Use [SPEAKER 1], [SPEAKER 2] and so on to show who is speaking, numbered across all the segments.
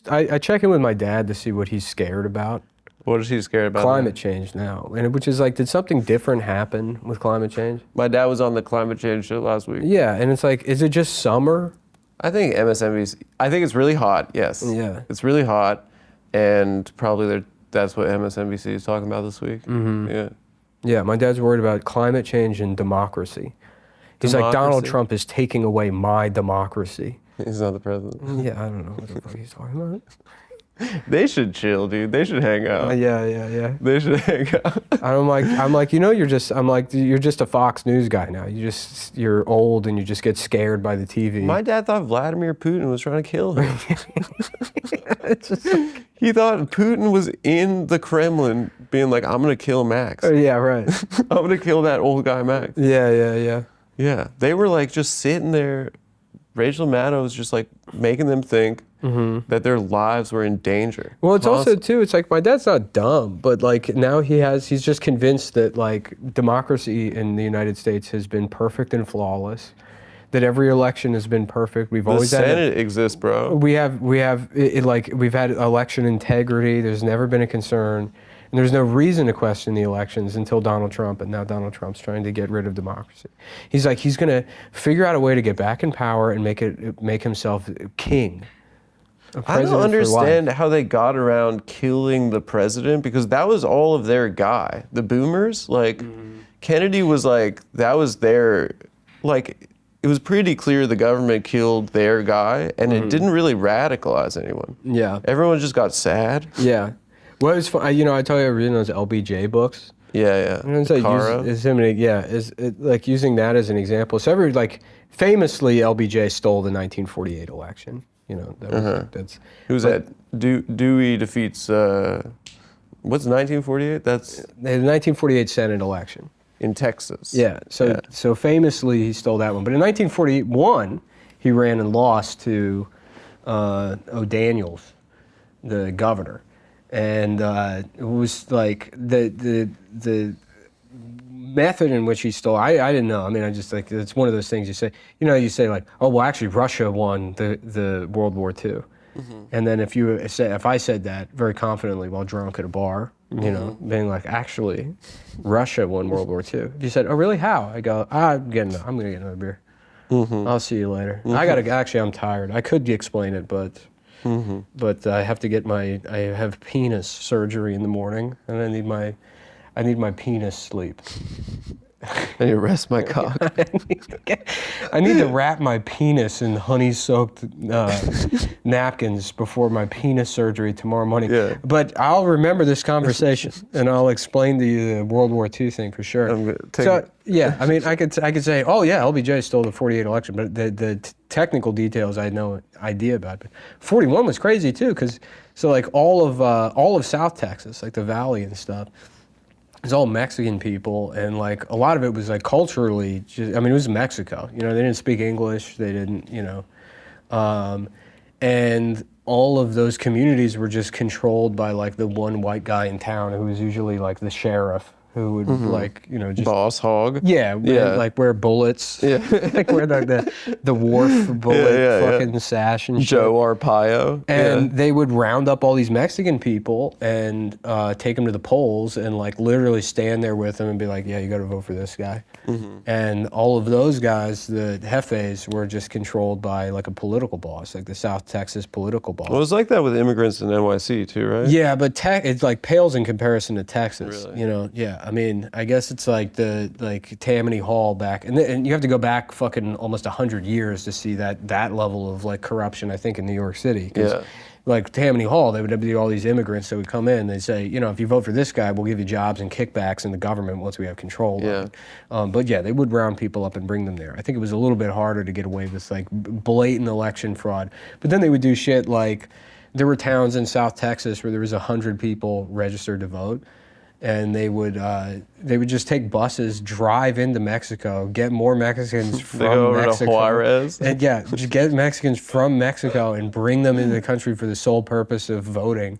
[SPEAKER 1] I check in with my dad to see what he's scared about.
[SPEAKER 2] What is he scared about?
[SPEAKER 1] Climate change now, and which is like, did something different happen with climate change?
[SPEAKER 2] My dad was on the climate change show last week.
[SPEAKER 1] Yeah, and it's like, is it just summer?
[SPEAKER 2] I think MSNBC. I think it's really hot. Yes.
[SPEAKER 1] Yeah.
[SPEAKER 2] It's really hot, and probably that's what MSNBC is talking about this week.
[SPEAKER 1] Mm-hmm.
[SPEAKER 2] Yeah.
[SPEAKER 1] Yeah, my dad's worried about climate change and democracy. He's like, Donald Trump is taking away my democracy.
[SPEAKER 2] He's not the president.
[SPEAKER 1] Yeah, I don't know what the fuck he's talking about.
[SPEAKER 2] They should chill, dude. They should hang out.
[SPEAKER 1] Yeah.
[SPEAKER 2] They should hang out.
[SPEAKER 1] I'm like, you're just a Fox News guy now. You're old and you just get scared by the TV.
[SPEAKER 2] My dad thought Vladimir Putin was trying to kill him.
[SPEAKER 1] It's just like,
[SPEAKER 2] He thought Putin was in the Kremlin being like, I'm going to kill Max.
[SPEAKER 1] yeah, right.
[SPEAKER 2] I'm going to kill that old guy, Max.
[SPEAKER 1] Yeah.
[SPEAKER 2] Yeah. They were like just sitting there. Rachel Maddow was just like making them think that their lives were in danger.
[SPEAKER 1] Well, it's also too, it's like, my dad's not dumb, but like now he's just convinced that like democracy in the United States has been perfect and flawless, that every election has been perfect. We've always
[SPEAKER 2] had
[SPEAKER 1] had
[SPEAKER 2] Senate exists, bro.
[SPEAKER 1] we've had election integrity. There's never been a concern. And there's no reason to question the elections until Donald Trump, and now Donald Trump's trying to get rid of democracy. He's like, he's going to figure out a way to get back in power and make himself king.
[SPEAKER 2] I don't understand how they got around killing the president, because that was all of their guy. The boomers, like Kennedy was like, that was their, like, it was pretty clear the government killed their guy, and it didn't really radicalize anyone.
[SPEAKER 1] Yeah.
[SPEAKER 2] Everyone just got sad.
[SPEAKER 1] Yeah. Well, it's fun. I tell you, I read those LBJ books.
[SPEAKER 2] Yeah.
[SPEAKER 1] It's like using that as an example. So famously, LBJ stole the 1948 election. That's.
[SPEAKER 2] Who's that? Dewey defeats. What's 1948? That's
[SPEAKER 1] the 1948 Senate election
[SPEAKER 2] in Texas.
[SPEAKER 1] Yeah. So famously, he stole that one. But in 1941, he ran and lost to O'Daniels, the governor. And it was like the method in which he stole. I didn't know. I mean, I just like, it's one of those things you say. You say like, oh well, actually Russia won the World War II, and then if I said that very confidently while drunk at a bar, being like, actually, Russia won World War II. If you said, oh really, how? I go, I'm gonna get another beer. I'll see you later. I'm tired. I could explain it, but. But I have to get I have penis surgery in the morning, and I need my penis sleep.
[SPEAKER 2] I need to rest my cock.
[SPEAKER 1] I need to wrap my penis in honey-soaked napkins before my penis surgery tomorrow morning.
[SPEAKER 2] Yeah.
[SPEAKER 1] But I'll remember this conversation, and I'll explain to you the World War II thing for sure. Yeah, I mean, I could say, oh yeah, LBJ stole the 48 election, but the technical details I had no idea about. But 41 was crazy too, because like all of South Texas, like the Valley and stuff, it's all Mexican people, and like a lot of it was like culturally, it was Mexico. They didn't speak English. They didn't, and all of those communities were just controlled by like the one white guy in town who was usually like the sheriff, who would just
[SPEAKER 2] boss hog.
[SPEAKER 1] Yeah. Like wear bullets. Yeah. Like wear the Wharf bullet fucking sash and shit.
[SPEAKER 2] Joe Arpaio.
[SPEAKER 1] And they would round up all these Mexican people and take them to the polls and like literally stand there with them and be like, yeah, you got to vote for this guy. And all of those guys, the jefes, were just controlled by like a political boss, like the South Texas political boss.
[SPEAKER 2] Well, it was like that with immigrants in NYC too, right?
[SPEAKER 1] Yeah, but it's like pales in comparison to Texas.
[SPEAKER 2] Really?
[SPEAKER 1] Yeah. I mean, I guess it's like Tammany Hall back, and you have to go back fucking almost 100 years to see that level of like corruption. I think in New York City, like Tammany Hall, they would be all these immigrants that would come in. They'd say, if you vote for this guy, we'll give you jobs and kickbacks in the government once we have control.
[SPEAKER 2] Yeah.
[SPEAKER 1] But yeah, they would round people up and bring them there. I think it was a little bit harder to get away with like blatant election fraud. But then they would do shit like there were towns in South Texas where there was 100 people registered to vote. And they would just take buses, drive into Mexico, get more Mexicans from
[SPEAKER 2] they go over
[SPEAKER 1] Mexico.
[SPEAKER 2] To Juarez.
[SPEAKER 1] And just get Mexicans from Mexico and bring them into the country for the sole purpose of voting.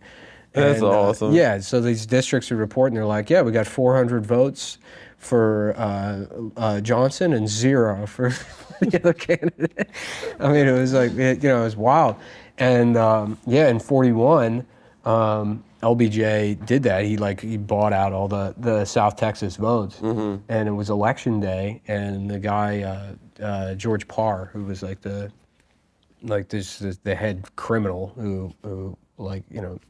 [SPEAKER 2] That's awesome.
[SPEAKER 1] Yeah, so these districts would report and they're like, yeah, we got 400 votes for Johnson and 0 for the other candidate. I mean, it was like, it was wild. And in 41, LBJ did that. He bought out all the South Texas votes, and it was election day, and the guy George Parr, who was the head criminal who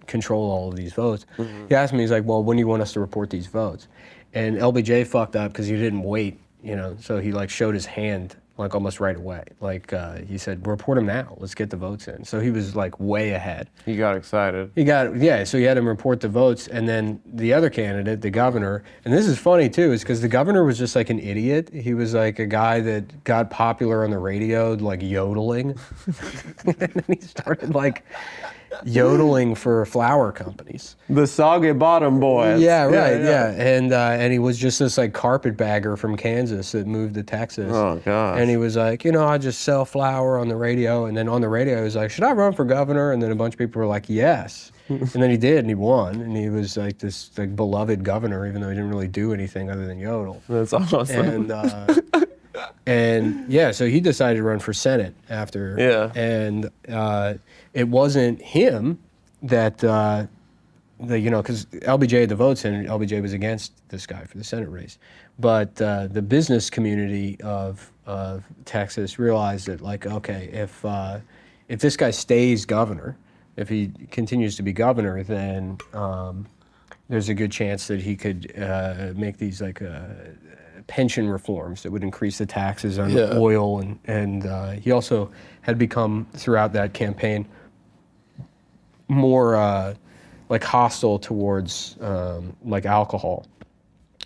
[SPEAKER 1] controlled all of these votes. He asked me, he's like, well, when do you want us to report these votes? And LBJ fucked up because he didn't wait, so he showed his hand almost right away. He said, report them now. Let's get the votes in. So he was way ahead.
[SPEAKER 2] He got excited.
[SPEAKER 1] So he had him report the votes, and then the other candidate, the governor, and this is funny too, is because the governor was just an idiot. He was a guy that got popular on the radio, yodeling. And then he started yodeling for flower companies.
[SPEAKER 2] The soggy bottom boys.
[SPEAKER 1] Yeah, right, yeah. And he was just this carpetbagger from Kansas that moved to Texas.
[SPEAKER 2] Oh, gosh.
[SPEAKER 1] And he was like, I just sell flour on the radio. And then on the radio, he was like, should I run for governor? And then a bunch of people were like, yes. And then he did, and he won. And he was this beloved governor, even though he didn't really do anything other than yodel.
[SPEAKER 2] That's awesome.
[SPEAKER 1] And so he decided to run for Senate after.
[SPEAKER 2] Yeah.
[SPEAKER 1] And it wasn't him that, because LBJ had the votes and LBJ was against this guy for the Senate race. But the business community of Texas realized that, okay, if this guy stays governor, if he continues to be governor, then there's a good chance that he could make these pension reforms that would increase the taxes on oil, and he also had become, throughout that campaign, more hostile towards alcohol,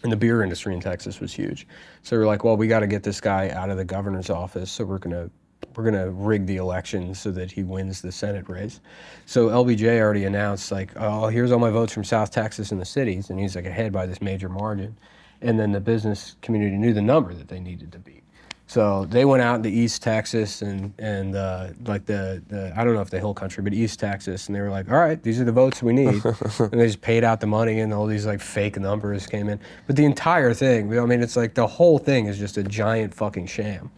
[SPEAKER 1] and the beer industry in Texas was huge. So we're like, well, we got to get this guy out of the governor's office, so we're gonna rig the election so that he wins the Senate race. So LBJ already announced oh, here's all my votes from South Texas and the cities, and he's ahead by this major margin. And then the business community knew the number that they needed to beat. So they went out into East Texas and the I don't know if the Hill Country, but East Texas, and they were like, all right, these are the votes we need. And they just paid out the money, and all these fake numbers came in. But the entire thing, it's the whole thing is just a giant fucking sham.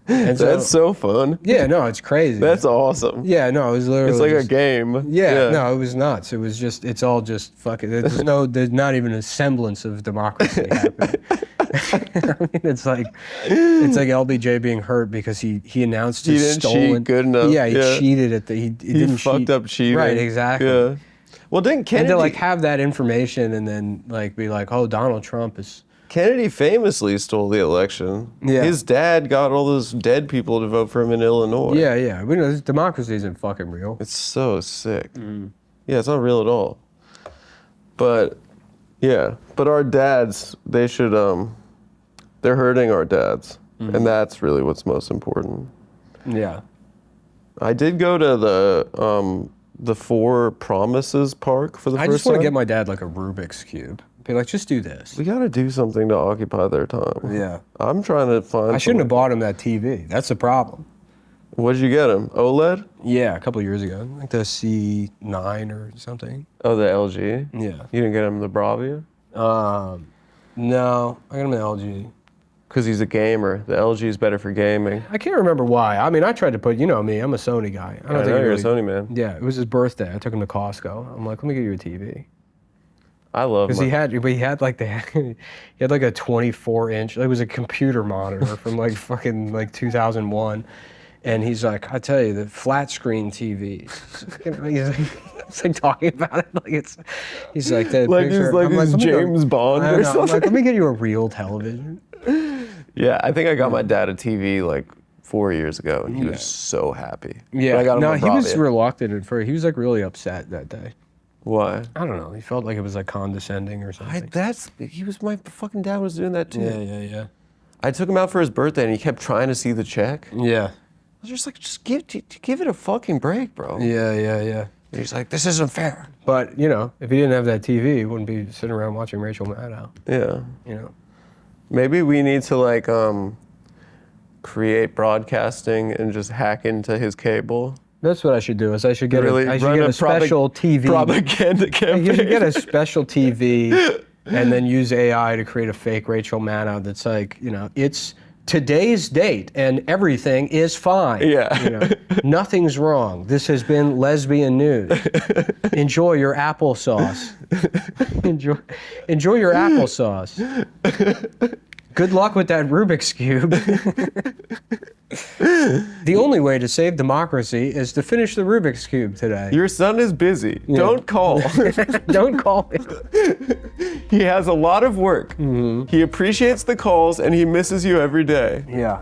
[SPEAKER 1] And
[SPEAKER 2] That's so fun.
[SPEAKER 1] Yeah, no, it's crazy.
[SPEAKER 2] That's awesome.
[SPEAKER 1] Yeah, no, it was literally
[SPEAKER 2] It's a game.
[SPEAKER 1] Yeah, no, it was nuts. It was just, it's all just fucking, there's not even a semblance of democracy happening. It's like LBJ being hurt because he announced his
[SPEAKER 2] didn't
[SPEAKER 1] stolen.
[SPEAKER 2] cheat good enough.
[SPEAKER 1] Yeah, he cheated at he didn't
[SPEAKER 2] fucked up cheating.
[SPEAKER 1] Right, exactly.
[SPEAKER 2] Yeah. Well, didn't Kennedy...
[SPEAKER 1] And to have that information and then be like, oh, Donald Trump is...
[SPEAKER 2] Kennedy famously stole the election.
[SPEAKER 1] Yeah.
[SPEAKER 2] His dad got all those dead people to vote for him in Illinois.
[SPEAKER 1] Yeah. This democracy isn't fucking real.
[SPEAKER 2] It's so sick. Yeah, it's not real at all. But, yeah. But our dads, they should, they're hurting our dads. And that's really what's most important.
[SPEAKER 1] Yeah.
[SPEAKER 2] I did go to the Four Promises Park for the first time.
[SPEAKER 1] I just want to get my dad a Rubik's Cube. Be like, just do this.
[SPEAKER 2] We got to do something to occupy their time.
[SPEAKER 1] Yeah.
[SPEAKER 2] I'm trying to find...
[SPEAKER 1] I shouldn't have bought him that TV. That's the problem.
[SPEAKER 2] What did you get him? OLED?
[SPEAKER 1] Yeah, a couple of years ago. The C9 or something.
[SPEAKER 2] Oh, the LG?
[SPEAKER 1] Yeah.
[SPEAKER 2] You didn't get him the Bravia?
[SPEAKER 1] No, I got him the LG.
[SPEAKER 2] Because he's a gamer. The LG is better for gaming.
[SPEAKER 1] I can't remember why. I tried to put, me, I'm a Sony guy.
[SPEAKER 2] I know you're a Sony man.
[SPEAKER 1] Yeah, it was his birthday. I took him to Costco. I'm like, let me get you a TV.
[SPEAKER 2] I love
[SPEAKER 1] because he had a 24-inch. It was a computer monitor from fucking 2001, and he's like, I tell you, the flat screen TV. He's talking about it he's like that picture.
[SPEAKER 2] He's James Bond or something.
[SPEAKER 1] I'm like, let me get you a real television.
[SPEAKER 2] Yeah, I think I got my dad a TV 4 years ago, and he was so happy.
[SPEAKER 1] Yeah,
[SPEAKER 2] but I got him
[SPEAKER 1] he was reluctant at first. He was really upset that day.
[SPEAKER 2] Why?
[SPEAKER 1] I don't know. He felt like it was condescending or something.
[SPEAKER 2] My fucking dad was doing that too.
[SPEAKER 1] Yeah.
[SPEAKER 2] I took him out for his birthday and he kept trying to see the check.
[SPEAKER 1] Yeah.
[SPEAKER 2] I was just like, just give it a fucking break, bro.
[SPEAKER 1] Yeah.
[SPEAKER 2] And he's like, this isn't fair.
[SPEAKER 1] But, if he didn't have that TV, he wouldn't be sitting around watching Rachel Maddow.
[SPEAKER 2] Yeah. Maybe we need to create broadcasting and just hack into his cable.
[SPEAKER 1] That's what I should do. I should get a special TV
[SPEAKER 2] propaganda campaign.
[SPEAKER 1] You should get a special TV and then use AI to create a fake Rachel Maddow that's it's today's date and everything is fine.
[SPEAKER 2] Yeah.
[SPEAKER 1] You know, nothing's wrong. This has been lesbian news. Enjoy your applesauce. Enjoy your applesauce. Good luck with that Rubik's Cube. The only way to save democracy is to finish the Rubik's Cube today.
[SPEAKER 2] Your son is busy. Yeah. Don't call.
[SPEAKER 1] Don't call me.
[SPEAKER 2] He has a lot of work. Mm-hmm. He appreciates the calls and he misses you every day.
[SPEAKER 1] Yeah.